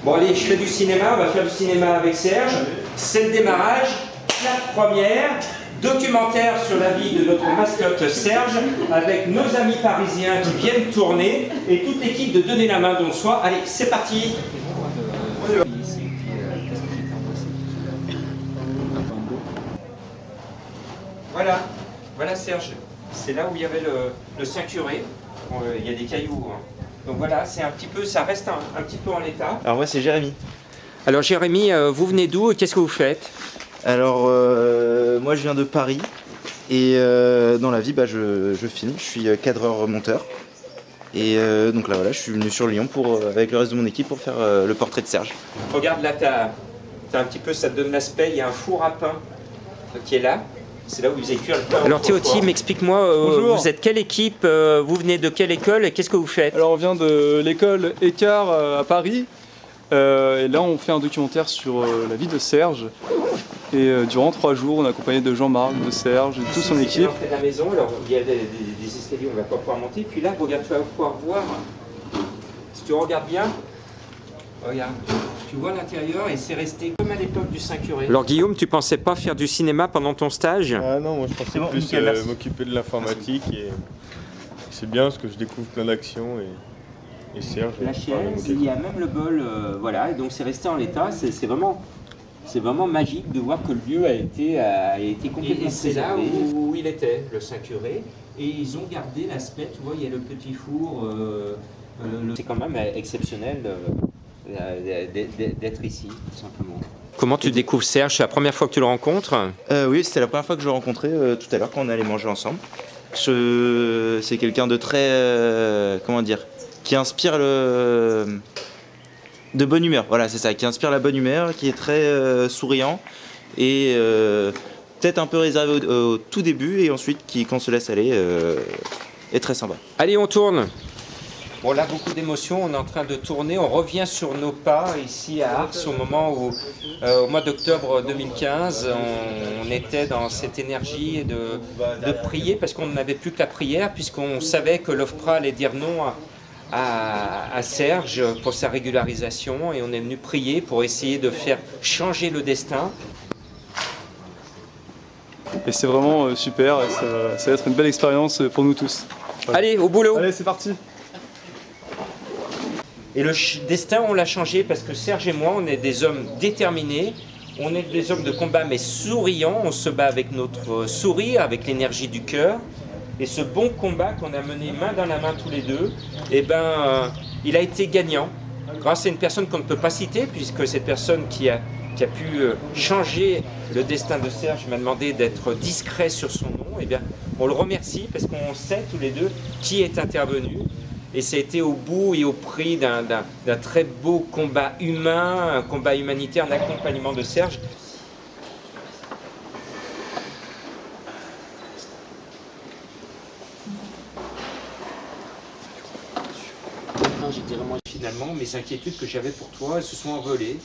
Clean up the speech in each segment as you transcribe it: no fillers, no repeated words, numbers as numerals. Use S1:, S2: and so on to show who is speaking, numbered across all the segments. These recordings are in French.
S1: Bon allez, je fais du cinéma, on va faire du cinéma avec Serge. C'est le démarrage, claque première, documentaire sur la vie de notre mascotte Serge, avec nos amis parisiens qui viennent tourner et toute l'équipe de Donner la main dont soit. Allez, c'est parti. Voilà, voilà Serge, c'est là où il y avait le Saint-Curé. Bon, il y a des cailloux, hein. Donc voilà, c'est un petit peu, ça reste un petit peu en l'état.
S2: Alors moi c'est Jérémy.
S1: Alors Jérémy, vous venez d'où et qu'est-ce que vous faites?
S2: Alors moi je viens de Paris et dans la vie je filme, je suis cadreur-monteur. Et donc là voilà, je suis venu sur Lyon avec le reste de mon équipe pour faire le portrait de Serge.
S1: Regarde là, t'as un petit peu, ça te donne l'aspect, il y a un four à pain qui est là. C'est là où vous avez cuire le pain. Alors Théotime, explique-moi, vous êtes quelle équipe, vous venez de quelle école et qu'est-ce que vous faites?
S3: Alors on vient de l'école Écart à Paris. Et là on fait un documentaire sur la vie de Serge. Et durant 3 jours on est accompagné de Jean-Marc, de Serge et de toute son équipe.
S1: C'est de la maison, alors il y a des escaliers, on ne va pas pouvoir monter. Puis là, regarde, tu vas pouvoir voir, si tu regardes bien, regarde, tu vois l'intérieur et c'est resté comme à l'époque du Saint-Curé. Alors Guillaume, tu pensais pas faire du cinéma pendant ton stage?
S4: Ah non, moi je pensais plus m'occuper de l'informatique et c'est bien parce que je découvre plein d'actions et Serge.
S1: La chaise, il y a même le bol, voilà, et donc c'est resté en l'état, c'est vraiment magique de voir que le lieu a été complètement préservé. C'est là où il était, le Saint-Curé, et ils ont gardé l'aspect, tu vois, il y a le petit four, c'est quand même exceptionnel d'être ici, tout simplement. Comment tu découvres Serge? C'est la première fois que tu le rencontres?
S2: Oui, c'était la première fois que je le rencontrais tout à l'heure quand on allait manger ensemble. C'est quelqu'un de très, comment dire, qui inspire de bonne humeur, voilà c'est ça, qui inspire la bonne humeur, qui est très souriant et peut-être un peu réservé au tout début et ensuite qui quand on se laisse aller est très sympa.
S1: Allez, on tourne. Bon là, beaucoup d'émotions, on est en train de tourner, on revient sur nos pas ici à Ars au moment où, au mois d'octobre 2015, on était dans cette énergie de prier parce qu'on n'avait plus que la prière puisqu'on savait que l'OFPRA allait dire non à Serge pour sa régularisation et on est venu prier pour essayer de faire changer le destin.
S3: Et c'est vraiment super, et ça va être une belle expérience pour nous tous. Voilà.
S1: Allez, au boulot!
S3: Allez, c'est parti!
S1: Et le destin, on l'a changé parce que Serge et moi, on est des hommes déterminés, on est des hommes de combat mais souriants, on se bat avec notre sourire, avec l'énergie du cœur. Et ce bon combat qu'on a mené main dans la main tous les deux, eh ben, il a été gagnant grâce à une personne qu'on ne peut pas citer puisque cette personne qui a pu changer le destin de Serge m'a demandé d'être discret sur son nom. Eh bien, on le remercie parce qu'on sait tous les deux qui est intervenu. Et ça a été au bout et au prix d'un très beau combat humain, un combat humanitaire, un accompagnement de Serge. Je dirais moi finalement mes inquiétudes que j'avais pour toi se sont envolées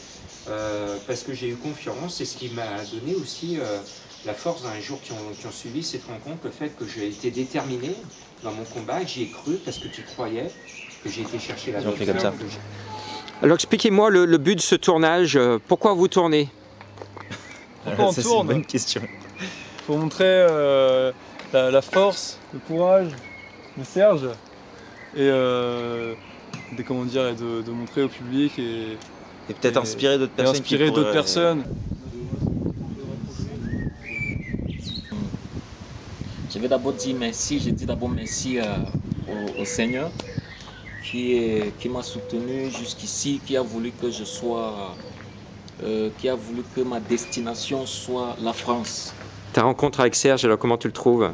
S1: parce que j'ai eu confiance et ce qui m'a donné aussi la force dans les jours qui ont suivi cette rencontre, le fait que j'ai été déterminé dans mon combat, que j'y ai cru parce que tu croyais, que j'ai été chercher la vérité.
S2: Comme ça.
S1: Alors expliquez-moi le but de ce tournage, pourquoi vous tournez?
S3: Pourquoi on
S2: Ça,
S3: tourne?
S2: c'est une bonne question.
S3: Pour montrer la force, le courage de Serge et comment dire, et de montrer au public et
S2: peut-être inspirer d'autres personnes.
S3: Inspirer d'autres personnes.
S5: Je vais d'abord dire merci, je dis d'abord merci au Seigneur qui m'a soutenu jusqu'ici, qui a voulu que je sois, qui a voulu que ma destination soit la France.
S1: Ta rencontre avec Serge, alors comment tu le trouves?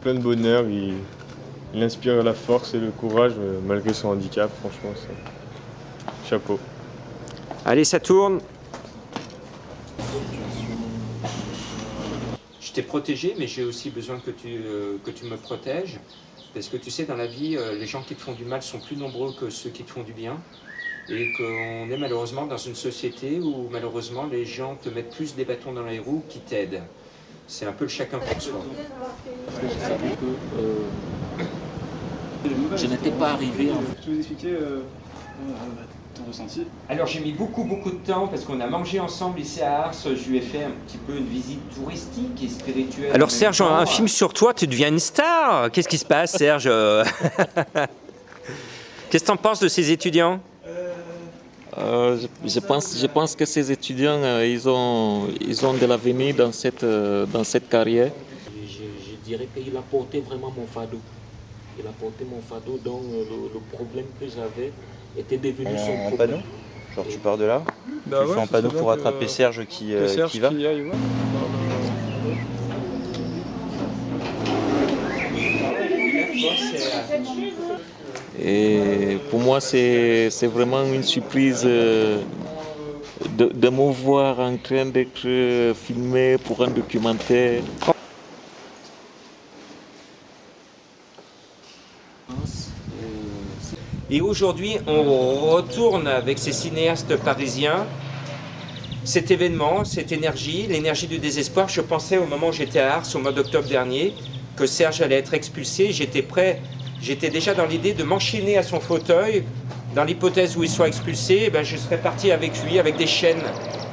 S4: Plein de bonheur, il inspire la force et le courage malgré son handicap, franchement, c'est chapeau.
S1: Allez, ça tourne. Je t'ai protégé, mais j'ai aussi besoin que tu me protèges. Parce que tu sais, dans la vie, les gens qui te font du mal sont plus nombreux que ceux qui te font du bien. Et qu'on est malheureusement dans une société où malheureusement les gens te mettent plus des bâtons dans les roues qui t'aident. C'est un peu le chacun pour soi.
S5: Parce que je savais que je n'étais pas arrivé.
S3: Tu veux expliquer ton ressenti.
S1: Alors j'ai mis beaucoup de temps parce qu'on a mangé ensemble ici à Ars, je lui ai fait un petit peu une visite touristique et spirituelle. Alors Serge, un film sur toi, tu deviens une star. Qu'est-ce qui se passe Serge? Qu'est-ce que tu en penses de ces étudiants?
S5: Je pense que ces étudiants, ils ont de l'avenir dans cette carrière. Je dirais qu'il a porté vraiment mon fardeau. Il a porté mon fardeau, donc le problème que j'avais était devenu son
S2: En
S5: problème.
S2: panneau? Genre tu pars de là,
S3: Bah
S2: tu fais en panneau pour attraper Serge qui va.
S3: Qui aille, ouais.
S5: Et pour moi, c'est vraiment une surprise de me voir en train d'être filmé pour un documentaire.
S1: Et aujourd'hui, on retourne avec ces cinéastes parisiens cet événement, cette énergie, l'énergie du désespoir. Je pensais au moment où j'étais à Ars, au mois d'octobre dernier, que Serge allait être expulsé. J'étais prêt, j'étais déjà dans l'idée de m'enchaîner à son fauteuil. Dans l'hypothèse où il soit expulsé, je serais parti avec lui, avec des chaînes,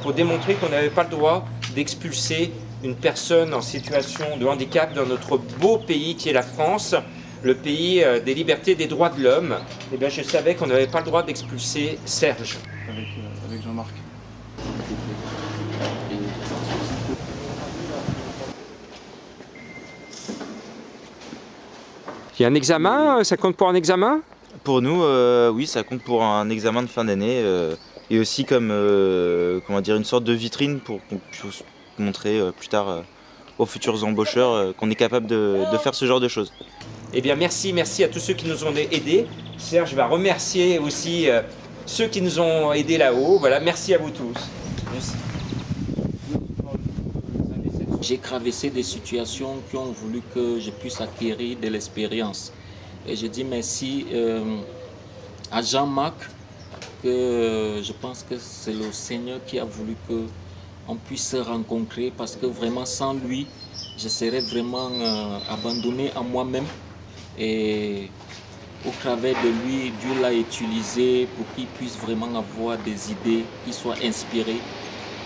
S1: pour démontrer qu'on n'avait pas le droit d'expulser une personne en situation de handicap dans notre beau pays qui est la France. Le pays des libertés et des droits de l'homme, je savais qu'on n'avait pas le droit d'expulser Serge.
S3: Avec Jean-Marc.
S1: Il y a un examen, ça compte pour un examen?
S2: Pour nous, oui, ça compte pour un examen de fin d'année et aussi comme comment dire, une sorte de vitrine pour qu'on puisse montrer plus tard aux futurs embaucheurs qu'on est capable de faire ce genre de choses.
S1: Eh bien merci à tous ceux qui nous ont aidés. Serge va remercier aussi ceux qui nous ont aidés là-haut. Voilà, merci à vous tous. Merci.
S5: J'ai traversé des situations qui ont voulu que je puisse acquérir de l'expérience. Et je dis merci à Jean-Marc, que je pense que c'est le Seigneur qui a voulu qu'on puisse se rencontrer, parce que vraiment sans lui, je serais vraiment abandonné à moi-même. Et au travers de lui, Dieu l'a utilisé pour qu'il puisse vraiment avoir des idées qui soient inspirées,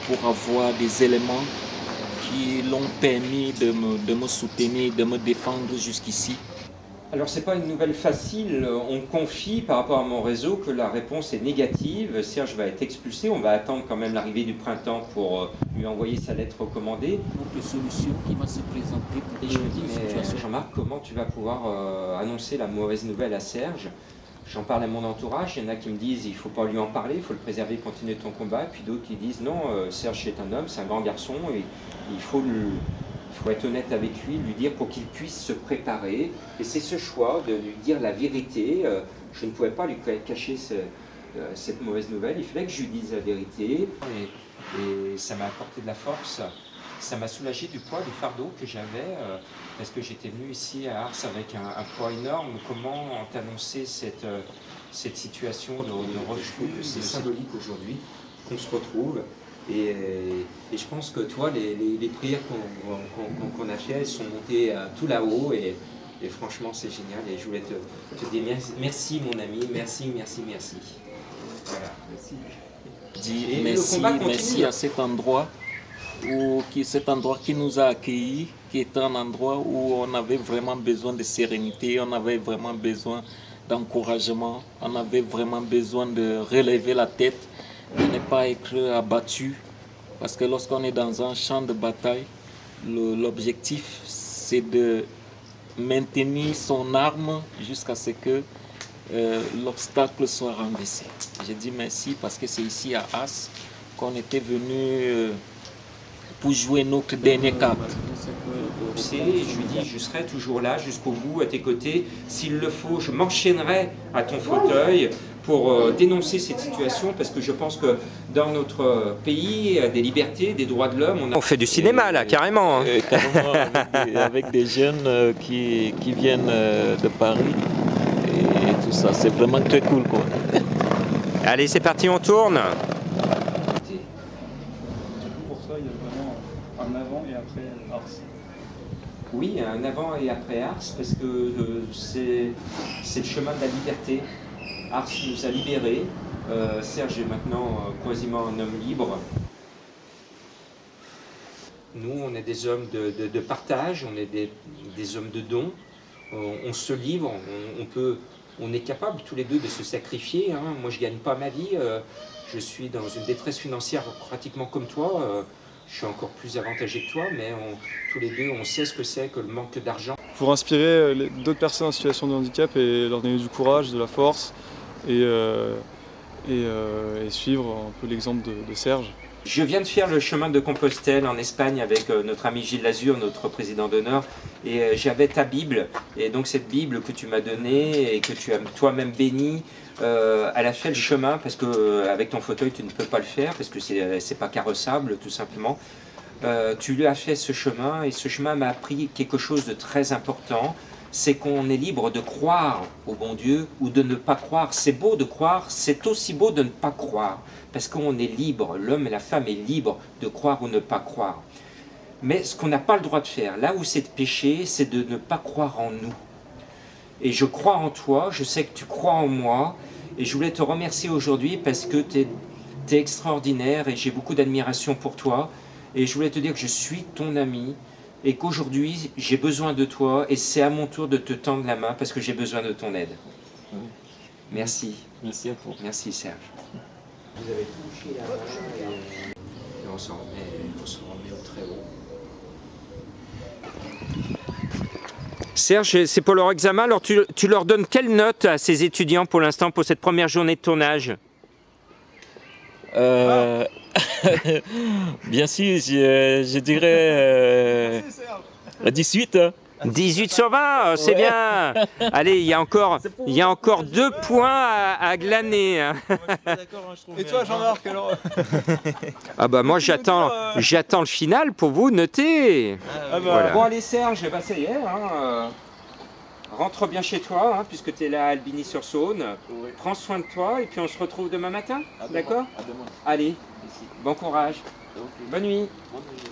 S5: pour avoir des éléments qui l'ont permis de me soutenir, de me défendre jusqu'ici.
S1: Alors c'est pas une nouvelle facile, on confie par rapport à mon réseau que la réponse est négative, Serge va être expulsé, on va attendre quand même l'arrivée du printemps pour lui envoyer sa lettre recommandée.
S5: Donc solution qui va se présenter pour
S1: Et je me dis, mais Jean-Marc, comment tu vas pouvoir annoncer la mauvaise nouvelle à Serge? J'en parle à mon entourage, il y en a qui me disent il ne faut pas lui en parler, il faut le préserver, continuer ton combat, puis d'autres qui disent non, Serge est un homme, c'est un grand garçon, et il faut être honnête avec lui, lui dire pour qu'il puisse se préparer. Et c'est ce choix de lui dire la vérité. Je ne pouvais pas lui cacher cette mauvaise nouvelle, il fallait que je lui dise la vérité. Et ça m'a apporté de la force, ça m'a soulagé du poids, du fardeau que j'avais, parce que j'étais venu ici à Ars avec un poids énorme. Comment t'annoncer cette situation de refus? C'est symbolique aujourd'hui qu'on se retrouve. Et je pense que toi, les prières qu'on a fait, elles sont montées tout là-haut et franchement c'est génial. Et je voulais te dire merci mon ami, merci. Voilà. Merci.
S5: Et merci à cet endroit qui nous a accueillis, qui est un endroit où on avait vraiment besoin de sérénité, on avait vraiment besoin d'encouragement, on avait vraiment besoin de relever la tête, de ne pas être abattu, parce que lorsqu'on est dans un champ de bataille, l'objectif c'est de maintenir son arme jusqu'à ce que l'obstacle soit renversé. Je dis merci parce que c'est ici à Ars qu'on était venu pour jouer notre dernière carte.
S1: Je lui dis, je serai toujours là jusqu'au bout à tes côtés. S'il le faut, je m'enchaînerai à ton fauteuil pour dénoncer cette situation, parce que je pense que dans notre pays, des libertés, des droits de l'homme, on fait du cinéma là, carrément. Hein.
S5: Carrément avec des jeunes qui viennent de Paris et tout ça, c'est vraiment très cool quoi.
S1: Allez, c'est parti, on tourne.
S3: Pour ça, il y a vraiment un avant et après Ars.
S1: Oui, un avant et après Ars, parce que c'est le chemin de la liberté. Ars nous a libérés, Serge est maintenant quasiment un homme libre. Nous, on est des hommes de partage, on est des hommes de don. On se livre, on est capable tous les deux de se sacrifier. Hein. Moi, je ne gagne pas ma vie. Je suis dans une détresse financière pratiquement comme toi. Je suis encore plus avantagé que toi, mais tous les deux, on sait ce que c'est que le manque d'argent.
S3: Pour inspirer d'autres personnes en situation de handicap et leur donner du courage, de la force et suivre un peu l'exemple de Serge.
S1: Je viens de faire le chemin de Compostelle en Espagne avec notre ami Gilles Lazur, notre président d'honneur, et j'avais ta Bible, et donc cette Bible que tu m'as donnée et que tu as toi-même bénie, elle a fait le chemin, parce qu'avec ton fauteuil tu ne peux pas le faire, parce que c'est pas carrossable tout simplement. Tu lui as fait ce chemin, et ce chemin m'a appris quelque chose de très important, c'est qu'on est libre de croire au bon Dieu ou de ne pas croire. C'est beau de croire, c'est aussi beau de ne pas croire, parce qu'on est libre, l'homme et la femme est libre de croire ou ne pas croire. Mais ce qu'on n'a pas le droit de faire, là où c'est de péché, c'est de ne pas croire en nous. Et je crois en toi, je sais que tu crois en moi, et je voulais te remercier aujourd'hui parce que tu es extraordinaire et j'ai beaucoup d'admiration pour toi. Et je voulais te dire que je suis ton ami, et qu'aujourd'hui j'ai besoin de toi et c'est à mon tour de te tendre la main parce que j'ai besoin de ton aide. Merci.
S5: Merci à vous.
S1: Merci Serge. Vous avez touché la main et on s'en remet au très haut. Serge, c'est pour leur examen, alors tu leur donnes quelle note à ces étudiants pour l'instant pour cette première journée de tournage?
S5: Bien sûr, je dirais 18.
S1: 18 sur 20, c'est bien. Allez, il y a encore 2 points à glaner. Hein.
S3: Et toi Jean-Marc alors?
S1: Ah bah moi j'attends le final pour vous noter.
S3: Ah bah,
S1: voilà. Bon allez Serge, bah ça y est. Hein, rentre bien chez toi, hein, puisque tu es là à Albigny-sur-Saône. Oui. Prends soin de toi et puis on se retrouve demain matin. D'accord? À demain. Allez, bon courage. Okay. Bonne nuit. Bonne nuit.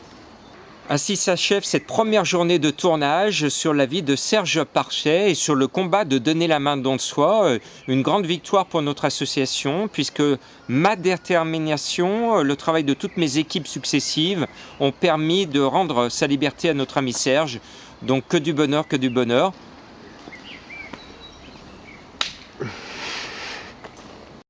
S1: Ainsi s'achève cette première journée de tournage sur la vie de Serge Parchet et sur le combat de donner la main de don de soi. Une grande victoire pour notre association puisque ma détermination, le travail de toutes mes équipes successives ont permis de rendre sa liberté à notre ami Serge. Donc que du bonheur, que du bonheur.